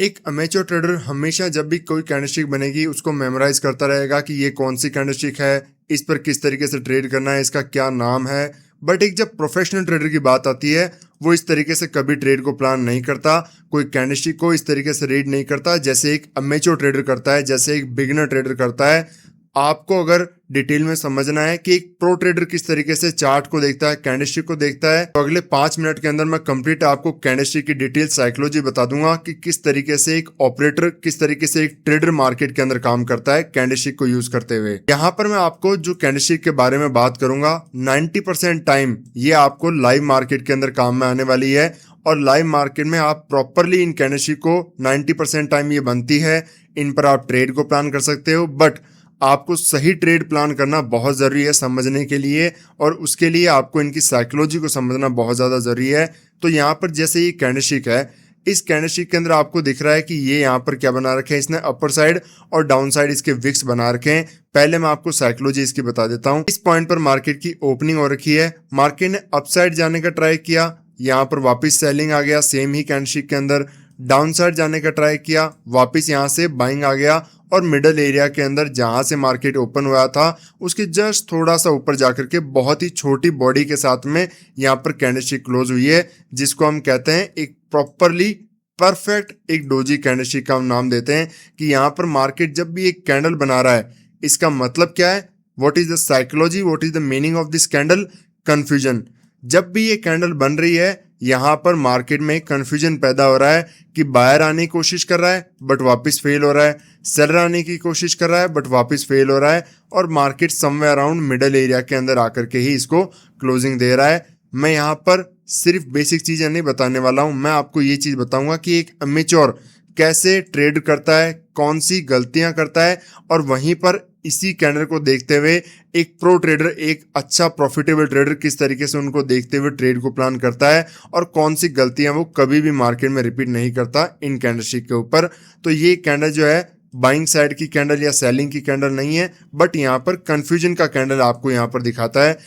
एक amateur trader हमेशा जब भी कोई कैंडलस्टिक बनेगी उसको मेमोराइज करता रहेगा कि ये कौन सी कैंडलस्टिक है, इस पर किस तरीके से ट्रेड करना है, इसका क्या नाम है। बट एक जब प्रोफेशनल ट्रेडर की बात आती है वो इस तरीके से कभी ट्रेड को प्लान नहीं करता, कोई कैंडलस्टिक को इस तरीके से रीड नहीं करता जैसे एक अमेच्योर ट्रेडर करता है, जैसे एक बिगिनर ट्रेडर करता है। आपको अगर डिटेल में समझना है कि एक प्रो ट्रेडर किस तरीके से चार्ट को देखता है, कैंडलस्टिक को देखता है, तो अगले 5 मिनट के अंदर मैं कंप्लीट आपको कैंडलस्टिक की डिटेल साइकोलॉजी बता दूंगा कि किस तरीके से एक ऑपरेटर, किस तरीके से एक ट्रेडर मार्केट के अंदर काम करता है कैंडलस्टिक को यूज करते हुए। यहाँ पर मैं आपको जो कैंडलस्टिक के बारे में बात करूंगा 90% टाइम ये आपको लाइव मार्केट के अंदर काम में आने वाली है। और लाइव मार्केट में आप प्रॉपरली इन कैंडलस्टिक को 90% टाइम ये बनती है, इन पर आप ट्रेड को प्लान कर सकते हो। बट आपको सही ट्रेड प्लान करना बहुत ज़रूरी है समझने के लिए, और उसके लिए आपको इनकी साइकोलॉजी को समझना बहुत ज़्यादा ज़रूरी है। तो यहाँ पर जैसे ये कैंडलस्टिक है, इस कैंडलस्टिक के अंदर आपको दिख रहा है कि ये यहाँ पर क्या बना रखे हैं, इसने अपर साइड और डाउन साइड इसके विक्स बना रखे हैं। पहले मैं आपको साइकोलॉजी इसकी बता देता हूँ। इस पॉइंट पर मार्केट की ओपनिंग हो रखी है, मार्केट ने अपसाइड जाने का ट्राई किया, यहाँ पर वापस सेलिंग आ गया सेम ही कैंडलस्टिक के अंदर, डाउन साइड जाने का ट्राई किया, वापस यहाँ से बाइंग आ गया, और मिडल एरिया के अंदर जहां से मार्केट ओपन हुआ था उसके जस्ट थोड़ा सा ऊपर जाकर के बहुत ही छोटी बॉडी के साथ में यहाँ पर कैंडलस्टिक क्लोज हुई है, जिसको हम कहते हैं एक प्रॉपरली परफेक्ट एक डोजी कैंडलस्टिक का हम नाम देते हैं। कि यहाँ पर मार्केट जब भी एक कैंडल बना रहा है इसका मतलब क्या है, what is the psychology, what is the meaning of this candle, confusion. जब भी ये कैंडल बन रही है यहाँ पर मार्केट में कंफ्यूजन पैदा हो रहा है कि बायर आने की कोशिश कर रहा है बट वापस फेल हो रहा है, सेलर आने की कोशिश कर रहा है बट वापस फेल हो रहा है, और market somewhere around middle area के अंदर आकर के ही इसको क्लोजिंग दे रहा है। मैं यहाँ पर सिर्फ बेसिक चीजें नहीं बताने वाला हूँ, मैं आपको ये चीज बताऊंगा कि एक अमेच्योर कैसे ट्रेड करता है, कौन सी गलतियां करता है, और वहीं पर इसी कैंडल को देखते हुए एक प्रो ट्रेडर, एक अच्छा प्रॉफिटेबल ट्रेडर किस तरीके से उनको देखते हुए ट्रेड को प्लान करता है, और कौन सी गलतियां वो कभी भी मार्केट में रिपीट नहीं करता इन कैंडलस्टिक के ऊपर। तो ये कैंडल जो है बाइंग साइड की कैंडल या सेलिंग की कैंडल नहीं है, बट यहाँ पर कंफ्यूजन का कैंडल आपको यहाँ पर दिखाता है।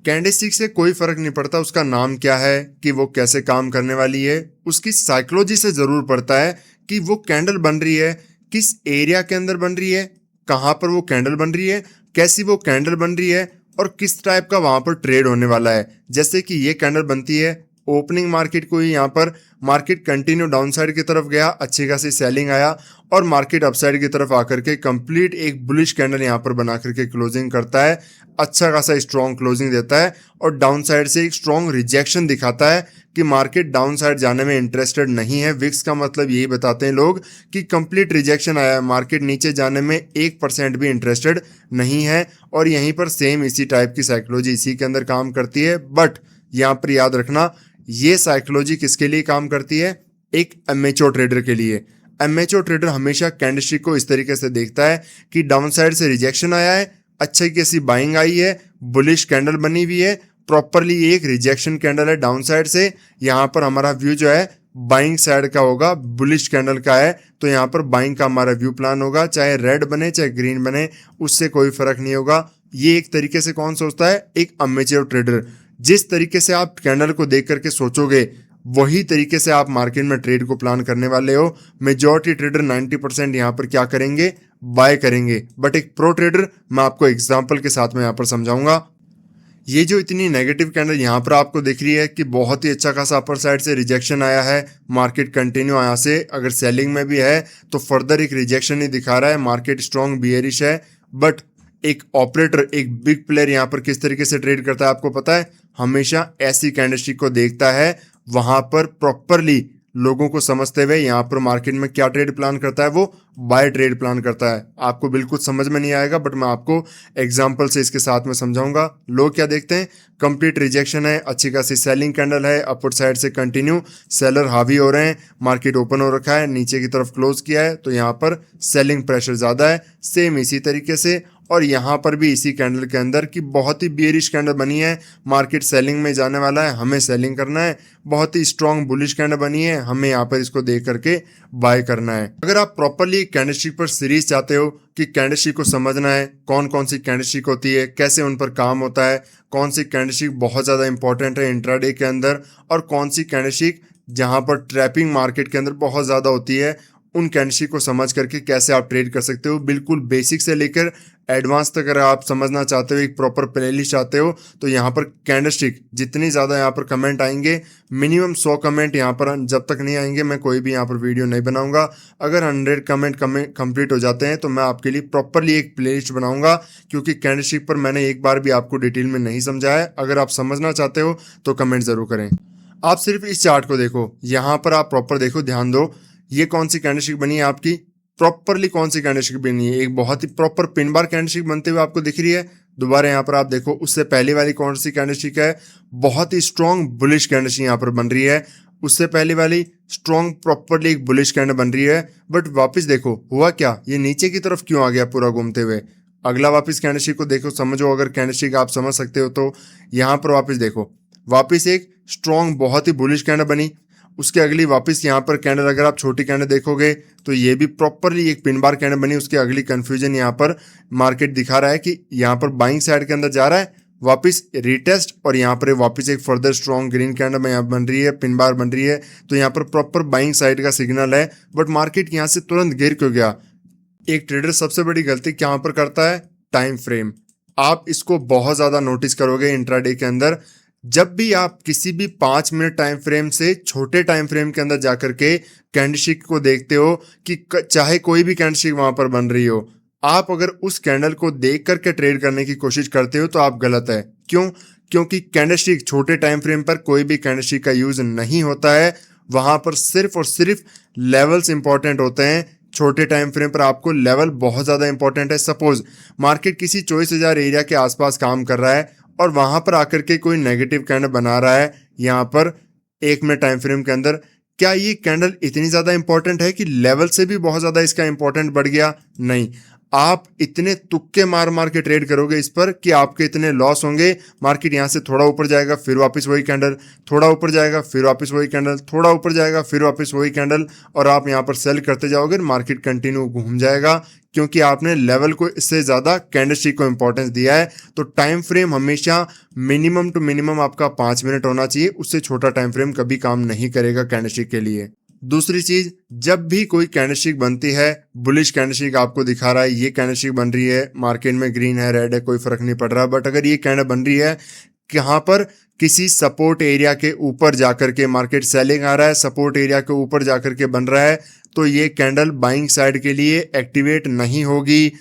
कैंडलस्टिक से कोई फर्क नहीं पड़ता उसका नाम क्या है, कि वो कैसे काम करने वाली है, उसकी साइकोलॉजी से जरूर पड़ता है कि वो कैंडल बन रही है किस एरिया के अंदर बन रही है, कहाँ पर वो कैंडल बन रही है, कैसी वो कैंडल बन रही है, और किस टाइप का वहां पर ट्रेड होने वाला है। जैसे कि ये कैंडल बनती है ओपनिंग मार्केट को ही, यहाँ पर मार्केट कंटिन्यू डाउन साइड की तरफ गया, अच्छी खासी सेलिंग आया, और मार्केट अपसाइड की तरफ आकर के कंप्लीट एक बुलिश कैंडल यहाँ पर बना करके क्लोजिंग करता है, अच्छा खासा स्ट्रॉन्ग क्लोजिंग देता है, और डाउन साइड से एक स्ट्रॉन्ग रिजेक्शन दिखाता है कि मार्केट डाउन साइड जाने में इंटरेस्टेड नहीं है। विक्स का मतलब यही बताते हैं लोग कि कंप्लीट रिजेक्शन आया है, मार्केट नीचे जाने में 1% भी इंटरेस्टेड नहीं है। और यहीं पर सेम इसी टाइप की साइकोलॉजी इसी के अंदर काम करती है। बट यहाँ पर याद रखना ये साइकोलॉजी किसके लिए काम करती है, एक अमेच्योर ट्रेडर के लिए। अमेच्योर ट्रेडर हमेशा कैंडलस्टिक को इस तरीके से देखता है कि डाउन साइड से रिजेक्शन आया है, अच्छी कैसी बाइंग आई है, बुलिश कैंडल बनी हुई है, प्रॉपरली एक रिजेक्शन कैंडल है डाउन साइड से, यहाँ पर हमारा व्यू जो है बाइंग साइड का होगा, बुलिश कैंडल का है, तो यहाँ पर बाइंग का हमारा व्यू प्लान होगा, चाहे रेड बने चाहे ग्रीन बने उससे कोई फर्क नहीं होगा। ये एक तरीके से कौन सोचता है, एक अमेच्योर ट्रेडर। जिस तरीके से आप कैंडल को देख करके सोचोगे वही तरीके से आप मार्केट में ट्रेड को प्लान करने वाले हो। मेजॉरिटी ट्रेडर 90% यहाँ पर क्या करेंगे, बाय करेंगे। बट एक प्रो ट्रेडर, मैं आपको एग्जांपल के साथ में यहाँ पर समझाऊंगा। ये जो इतनी नेगेटिव कैंडल यहाँ पर आपको दिख रही है कि बहुत ही अच्छा खासा अपर साइड से रिजेक्शन आया है, मार्केट कंटिन्यू यहाँ से अगर सेलिंग में भी है तो फर्दर एक रिजेक्शन ही दिखा रहा है, मार्केट स्ट्रॉन्ग बियरिश है। बट एक ऑपरेटर, एक बिग प्लेयर यहाँ पर किस तरीके से ट्रेड करता है आपको पता है, हमेशा ऐसी कैंडलस्टिक को देखता है, वहां पर प्रॉपरली लोगों को समझते हुए यहाँ पर मार्केट में क्या ट्रेड प्लान करता है, वो बाय ट्रेड प्लान करता है। आपको बिल्कुल समझ में नहीं आएगा बट मैं आपको एग्जांपल से इसके साथ में समझाऊंगा। लोग क्या देखते हैं, कंप्लीट रिजेक्शन है, अच्छी खासी सेलिंग कैंडल है, अपर साइड से कंटिन्यू सेलर हावी हो रहे हैं, मार्केट ओपन हो रखा है, नीचे की तरफ क्लोज किया है, तो यहाँ पर सेलिंग प्रेशर ज्यादा है। सेम इसी तरीके से और यहाँ पर भी इसी कैंडल के अंदर की बहुत ही बियरिश कैंडल बनी है, मार्केट सेलिंग में जाने वाला है, हमें सेलिंग करना है। बहुत ही स्ट्रॉन्ग बुलिश कैंडल बनी है, हमें यहाँ पर इसको देख करके बाय करना है। अगर आप प्रॉपरली कैंडलस्टिक पर सीरीज चाहते हो कि कैंडलस्टिक को समझना है, कौन कौन सी कैंडलस्टिक होती है, कैसे उन पर काम होता है, कौन सी कैंडलस्टिक बहुत ज़्यादा इंपॉर्टेंट है इंट्राडे के अंदर, और कौन सी कैंडलस्टिक जहाँ पर ट्रैपिंग मार्केट के अंदर बहुत ज़्यादा होती है, उन कैंडलस्टिक को समझ करके कैसे आप ट्रेड कर सकते हो। बिल्कुल बेसिक से लेकर एडवांस तक अगर आप समझना चाहते हो, एक प्रॉपर प्लेलिस्ट चाहते हो, तो यहाँ पर कैंडलस्टिक जितनी ज़्यादा यहाँ पर कमेंट आएंगे, मिनिमम 100 कमेंट यहाँ पर जब तक नहीं आएंगे मैं कोई भी यहाँ पर वीडियो नहीं बनाऊंगा। अगर 100 कमेंट कंप्लीट हो जाते हैं तो मैं आपके लिए प्रॉपरली एक प्लेलिस्ट बनाऊंगा, क्योंकि कैंडलस्टिक पर मैंने एक बार भी आपको डिटेल में नहीं समझाया है। अगर आप समझना चाहते हो तो कमेंट ज़रूर करें। आप सिर्फ इस चार्ट को देखो, यहाँ पर आप प्रॉपर देखो, ध्यान दो, ये कौन सी कैंडलस्टिक बनी है आपकी, प्रॉपरली कौन सी कैंडलस्टिक बनी है। एक बहुत ही प्रॉपर पिन बार कैंडलस्टिक बनते हुए आपको दिख रही है। दोबारा यहाँ पर आप देखो, उससे पहले वाली कौन सी कैंडलस्टिक है, बहुत ही स्ट्रॉन्ग बुलिश कैंडलस्टिक यहाँ पर बन रही है। उससे पहले वाली स्ट्रॉन्ग प्रॉपरली एक बुलिश कैंडल बन रही है। बट वापस देखो हुआ क्या, ये नीचे की तरफ क्यों आ गया पूरा घूमते हुए। अगला वापस कैंडलस्टिक को देखो, समझो, अगर कैंडलस्टिक आप समझ सकते हो तो यहाँ पर वापस देखो, वापस एक स्ट्रॉन्ग बहुत ही बुलिश कैंडल बनी। उसके अगली वापस यहाँ पर कैंडल, अगर आप छोटी कैंडल देखोगे तो ये भी प्रॉपरली एक पिन बार कैंडल बनी। उसके अगली कंफ्यूजन यहाँ पर मार्केट दिखा रहा है कि यहाँ पर बाइंग साइड के अंदर जा रहा है, वापस रिटेस्ट, और यहाँ पर वापस एक फर्दर स्ट्रॉन्ग ग्रीन कैंडल यहाँ बन रही है, पिन बार बन रही है। तो यहाँ पर प्रॉपर बाइंग साइड का सिग्नल है। बट मार्केट यहाँ से तुरंत गिर क्यों गया। एक ट्रेडर सबसे बड़ी गलती क्या पर करता है, टाइम फ्रेम। आप इसको बहुत ज़्यादा नोटिस करोगे इंट्राडे के अंदर। जब भी आप किसी भी 5 मिनट टाइम फ्रेम से छोटे टाइम फ्रेम के अंदर जाकर के कैंडलस्टिक को देखते हो कि चाहे कोई भी कैंडलस्टिक वहां पर बन रही हो, आप अगर उस कैंडल को देख करके ट्रेड करने की कोशिश करते हो तो आप गलत है। क्यों? क्योंकि कैंडलस्टिक छोटे टाइम फ्रेम पर कोई भी कैंडलस्टिक का यूज नहीं होता है। वहां पर सिर्फ और सिर्फ लेवल्स इंपॉर्टेंट होते हैं। छोटे टाइम फ्रेम पर आपको लेवल बहुत ज़्यादा इंपॉर्टेंट है। सपोज मार्केट किसी 24,000 एरिया के आसपास काम कर रहा है और वहां पर आकर के कोई नेगेटिव कैंडल बना रहा है यहाँ पर 1 मिनट टाइम फ्रेम के अंदर, क्या ये कैंडल इतनी ज़्यादा इंपॉर्टेंट है कि लेवल से भी बहुत ज़्यादा इसका इंपॉर्टेंट बढ़ गया? नहीं। आप इतने तुक्के मार मार के ट्रेड करोगे इस पर कि आपके इतने लॉस होंगे। मार्केट यहाँ से थोड़ा ऊपर जाएगा, फिर वापस वही कैंडल, थोड़ा ऊपर जाएगा, फिर वापस वही कैंडल, थोड़ा ऊपर जाएगा, फिर वापस वही कैंडल, और आप यहाँ पर सेल करते जाओगे, मार्केट कंटिन्यू घूम जाएगा, क्योंकि आपने लेवल को इससे ज़्यादा कैंडलस्टिक को इंपॉर्टेंस दिया है। तो टाइम फ्रेम हमेशा मिनिमम टू मिनिमम आपका 5 मिनट होना चाहिए। उससे छोटा टाइम फ्रेम कभी काम नहीं करेगा कैंडलस्टिक के लिए। दूसरी चीज, जब भी कोई कैंडलस्टिक बनती है, बुलिश कैंडलस्टिक आपको दिखा रहा है, ये कैंडलस्टिक बन रही है, मार्केट में ग्रीन है, रेड है, कोई फर्क नहीं पड़ रहा। बट अगर ये कैंडल बन रही है यहाँ पर किसी सपोर्ट एरिया के ऊपर जाकर के, मार्केट सेलिंग आ रहा है, सपोर्ट एरिया के ऊपर जाकर के बन रहा है, तो ये कैंडल बाइंग साइड के लिए एक्टिवेट नहीं होगी,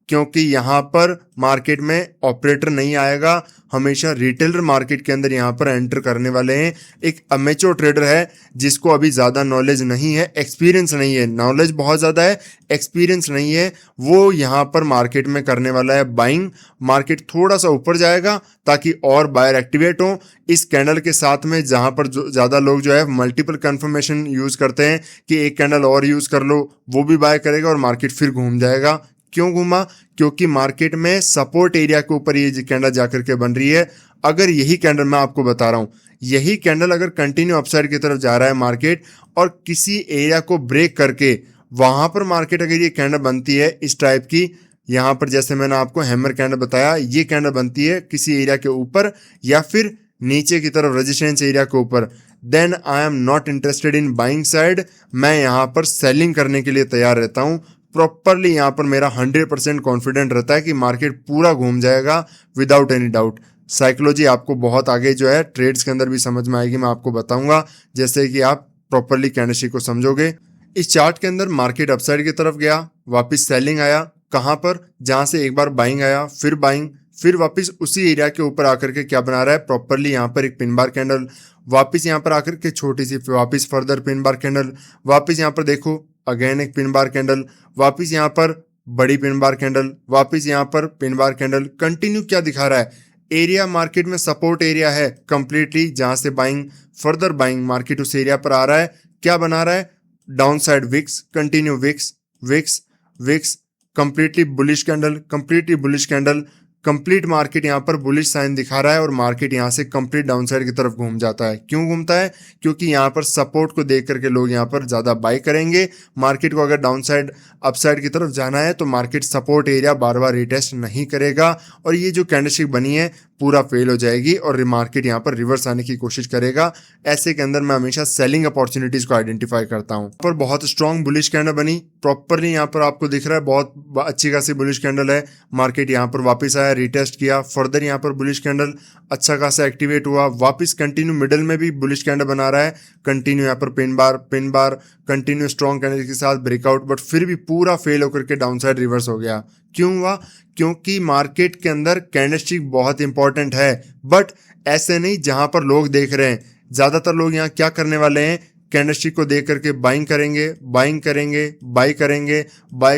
क्योंकि यहाँ पर मार्केट में ऑपरेटर नहीं आएगा। हमेशा रिटेलर मार्केट के अंदर यहाँ पर एंटर करने वाले हैं। एक अमेच्योर ट्रेडर है जिसको अभी ज़्यादा नॉलेज नहीं है, एक्सपीरियंस नहीं है। नॉलेज बहुत ज़्यादा है, एक्सपीरियंस नहीं है, वो यहाँ पर मार्केट में करने वाला है बाइंग। मार्केट थोड़ा सा ऊपर जाएगा ताकि और बायर एक्टिवेट हो इस कैंडल के साथ में, जहाँ पर ज़्यादा लोग जो है मल्टीपल कन्फर्मेशन यूज़ करते हैं कि एक कैंडल और यूज़ कर लो, वो भी बाय करेगा और मार्केट फिर घूम जाएगा। क्यों घूमा? क्योंकि मार्केट में सपोर्ट एरिया के ऊपर ये कैंडल जाकर के बन रही है। अगर यही कैंडल, मैं आपको बता रहा हूं, यही कैंडल अगर कंटिन्यू अपसाइड की तरफ जा रहा है मार्केट और किसी एरिया को ब्रेक करके वहां पर मार्केट अगर ये कैंडल बनती है इस टाइप की, यहां पर जैसे मैंने आपको हैमर कैंडल बताया, ये कैंडल बनती है किसी एरिया के ऊपर या फिर नीचे की तरफ रेजिस्टेंस एरिया के ऊपर, then I am not interested in buying side. मैं यहाँ पर सेलिंग करने के लिए तैयार रहता हूँ। प्रॉपरली यहाँ पर मेरा 100% कॉन्फिडेंट रहता है कि मार्केट पूरा घूम जाएगा विदाउट एनी डाउट। साइकोलॉजी आपको बहुत आगे जो है ट्रेड्स के अंदर भी समझ में आएगी, मैं आपको बताऊंगा, जैसे कि आप प्रॉपरली कैंडलस्टिक को समझोगे। इस चार्ट के अंदर मार्केट अपसाइड की तरफ गया, वापस सेलिंग आया, कहाँ पर? जहाँ से एक बार बाइंग आया, फिर बाइंग, फिर वापस उसी एरिया के ऊपर आकर के क्या बना रहा है, प्रॉपरली यहाँ पर एक पिन बार कैंडल, वापस यहाँ पर आकर के छोटी सी वापस फर्दर पिन बार कैंडल, वापस यहाँ पर देखो अगेन एक पिन बार कैंडल, वापस यहाँ पर बड़ी पिन बार कैंडल, वापस यहाँ पर पिन बार कैंडल। कंटिन्यू क्या दिखा रहा है? एरिया मार्केट में सपोर्ट एरिया है कंप्लीटली, जहां से बाइंग, फर्दर बाइंग, मार्केट उस एरिया पर आ रहा है। क्या बना रहा है? Down side wicks, continue wicks wicks wicks, completely bullish candle, completely bullish candle, complete market यहाँ पर बुलिश साइन दिखा रहा है और मार्केट यहाँ से कंप्लीट डाउन साइड की तरफ घूम जाता है। क्यों घूमता है? क्योंकि यहाँ पर सपोर्ट को देख करके लोग यहाँ पर ज़्यादा बाई करेंगे। मार्केट को अगर डाउन साइड अपसाइड की तरफ जाना है तो मार्केट सपोर्ट एरिया बार बार रिटेस्ट नहीं करेगा। और ये जो कैंडलस्टिक बनी है पूरा फेल हो जाएगी और मार्केट यहाँ पर रिवर्स आने की कोशिश करेगा। ऐसे के अंदर मैं हमेशा सेलिंग अपॉर्चुनिटीज को आइडेंटिफाई करता हूँ। पर बहुत स्ट्रॉन्ग बुलिश कैंडल बनी, प्रॉपरली यहाँ पर आपको दिख रहा है बहुत अच्छी खासी बुलिश कैंडल है। मार्केट यहाँ पर वापस आया, रिटेस्ट किया, फर्दर यहाँ पर बुलिश कैंडल अच्छा खासा एक्टिवेट हुआ, वापस कंटिन्यू मिडल में भी बुलिश कैंडल बना रहा है, कंटिन्यू यहाँ पर pin bar continue strong candle के साथ ब्रेकआउट, बट फिर भी पूरा फेल होकर के डाउन साइड रिवर्स हो गया। क्यों हुआ? क्योंकि मार्केट के अंदर कैंडलस्टिक बहुत इंपॉर्टेंट है, बट ऐसे नहीं जहां पर लोग देख रहे हैं। ज्यादातर लोग यहाँ क्या करने वाले हैं, कैंडलस्टिक को देख करके बाइंग करेंगे, बाय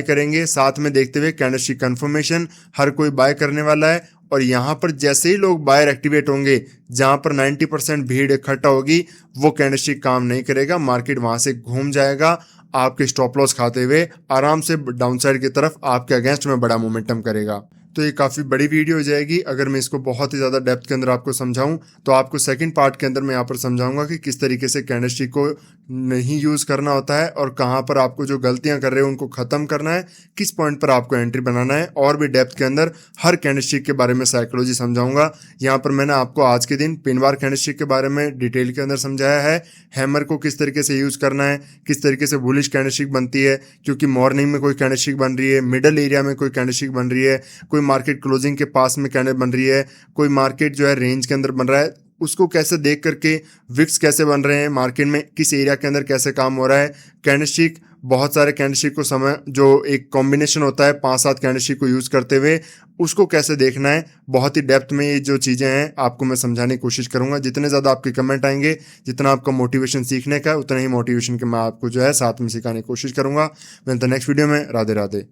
करेंगे, साथ में देखते हुए कैंडलस्टिक कंफर्मेशन, हर कोई बाय करने वाला है। और यहाँ पर जैसे ही लोग बायर एक्टिवेट होंगे, जहां पर 90% भीड़ इकट्ठा होगी, वो कैंडलस्टिक काम नहीं करेगा, मार्केट वहां से घूम जाएगा, आपके स्टॉप लॉस खाते हुए आराम से डाउनसाइड की तरफ आपके अगेंस्ट में बड़ा मोमेंटम करेगा। तो ये काफ़ी बड़ी वीडियो हो जाएगी। अगर मैं इसको बहुत ही ज़्यादा डेप्थ के अंदर आपको समझाऊं तो आपको सेकंड पार्ट के अंदर मैं यहाँ पर समझाऊंगा कि किस तरीके से कैंडलस्टिक को नहीं यूज़ करना होता है और कहाँ पर आपको जो गलतियाँ कर रहे हो उनको ख़त्म करना है, किस पॉइंट पर आपको एंट्री बनाना है, और भी डेप्थ के अंदर हर कैंडलस्टिक के बारे में साइकोलॉजी समझाऊंगा। यहाँ पर मैंने आपको आज के दिन पिन बार कैंडलस्टिक के बारे में डिटेल के अंदर समझाया है, हैमर को किस तरीके से यूज़ करना है, किस तरीके से बुलिश कैंडलस्टिक बनती है, क्योंकि मॉर्निंग में कोई कैंडलस्टिक बन रही है, मिडल एरिया में कोई कैंडलस्टिक बन रही है, कोई मार्केट क्लोजिंग के पास में कैंडल बन रही है, कोई मार्केट जो है रेंज के अंदर बन रहा है, उसको कैसे देख करके विक्स कैसे बन रहे हैं, मार्केट में किस एरिया के अंदर कैसे काम हो रहा है। कैंडलस्टिक बहुत सारे कैंडलस्टिक को समय जो एक कॉम्बिनेशन होता है 5-7 कैंडलस्टिक को यूज़ करते हुए, उसको कैसे देखना है, बहुत ही डेप्थ में ये जो चीज़ें हैं आपको मैं समझाने की कोशिश करूंगा। जितने ज़्यादा आपके कमेंट आएंगे, जितना आपका मोटिवेशन सीखने का, उतना ही मोटिवेशन के मैं आपको जो है साथ में सिखाने की कोशिश करूंगा। मैं तो नेक्स्ट वीडियो में राधे राधे।